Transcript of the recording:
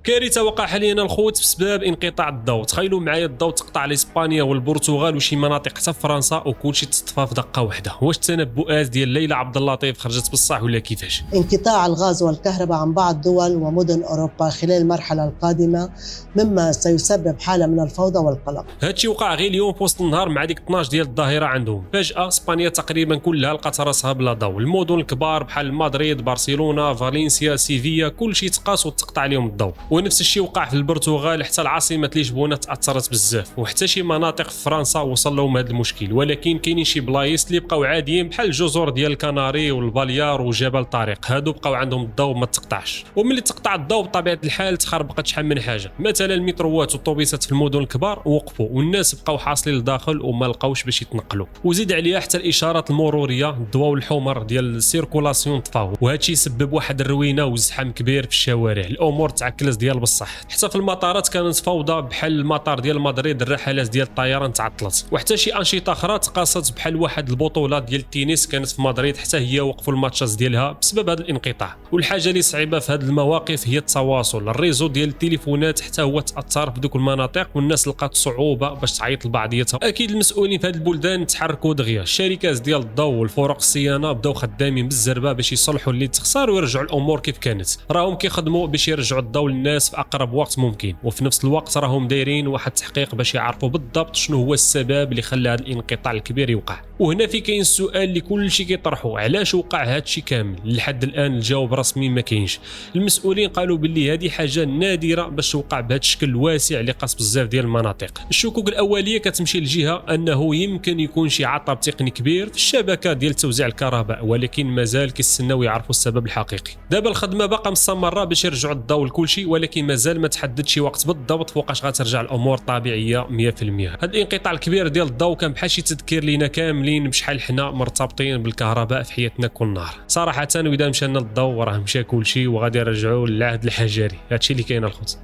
كارثه وقع حاليا الخوت بسبب انقطاع الضوء. تخيلوا معايا الضوء تقطع على اسبانيا والبرتغال وشي مناطق حتى في فرنسا وكلشي تصطفى في دقه واحده. واش التنبؤات ديال ليلى عبد اللطيف خرجت بالصح ولا كيفاش؟ انقطاع الغاز والكهرباء عن بعض دول ومدن أوروبا خلال المرحلة القادمة مما سيسبب حالة من الفوضى والقلق. هادشي وقع غير اليوم في وسط النهار مع ديك 12 ديال الظهيره عندهم. فجأة اسبانيا تقريبا كلها لقات راسها بلا ضوء. المدن الكبار بحال مدريد، برشلونة، فالنسيا، سيفيا كلشي تقاس وتقطع عليهم الضوء. ونفس الشيء وقع في البرتغال، حتى العاصمه لشبونه تاثرت بزاف، وحتى شي مناطق في فرنسا وصل لهم هذا المشكل. ولكن كاينين شي بلايص اللي بقاو عاديين بحال الجزر ديال الكناري والباليار وجبل طارق، هادو بقاو عندهم الضوء ما تقطعش. وملي تقطع الضوء بطبيعه الحال تخربقت شحال من حاجه. مثلا المتروات والطوبيسات في المدن الكبار وقفوا والناس بقاو حاصلين لداخل وما لقاوش باش يتنقلوا. وزيد عليها حتى الاشارات المروريه، الضوء الحمر ديال السيركولاسيون طفاو، وهادشي سبب واحد الروينه وزحام كبير في الشوارع. الامور تعكلت ديال بصح. حتى في المطارات كانت فوضى، بحال المطار ديال مدريد الرحلات ديال الطيران تعطلت. وحتى شي انشطه اخرى تقاصت بحال واحد البطوله ديال التنس كانت في مدريد حتى هي وقفوا الماتشات ديالها بسبب هذا الانقطاع. والحاجه اللي صعيبه في هذه المواقف هي التواصل. الريزو ديال التليفونات حتى هو تاثر في دوك المناطق والناس لقات صعوبه باش تعيط لبعضياتها. اكيد المسؤولين في هذه البلدان تحركوا دغيا. الشركات ديال الضوء والفرق الصيانه بداو خدامين بالزربه باش يصلحوا اللي تخسر ويرجعوا الامور كيف كانت. راهم كيخدموا باش يرجعوا الضوء للناس في اقرب وقت ممكن، وفي نفس الوقت راهم دايرين واحد التحقيق باش يعرفوا بالضبط شنو هو السبب اللي خلى هذا الانقطاع الكبير يوقع. وهنا في كاين السؤال اللي كلشي كيطرحوا، علاش وقع هذا الشيء كامل؟ لحد الان الجواب رسمي ما كاينش. المسؤولين قالوا باللي هذه حاجه نادره باش توقع بهذا الشكل واسع اللي قاس بزاف ديال المناطق. الشكوك الاوليه كتمشي للجهه انه يمكن يكون شي عطب تقني كبير في الشبكه ديال توزيع الكهرباء، ولكن مازال كيستناو يعرفوا السبب الحقيقي. دابا الخدمه باقا مستمره باش يرجعوا الضوء لكلشي، ولكن مازال ما تحددش شي وقت بالضبط فوقاش غترجع الامور طبيعيه 100%. هذا الانقطاع الكبير ديال الضوء كان بحال شي تذكير لينا كاملين بشحال حنا مرتبطين بالكهرباء في حياتنا كل نهار صراحه. واذا مشى لنا الضوء راه مشى كلشي وغادي نرجعوا للعهد الحجري. هادشي اللي كاين الخوت.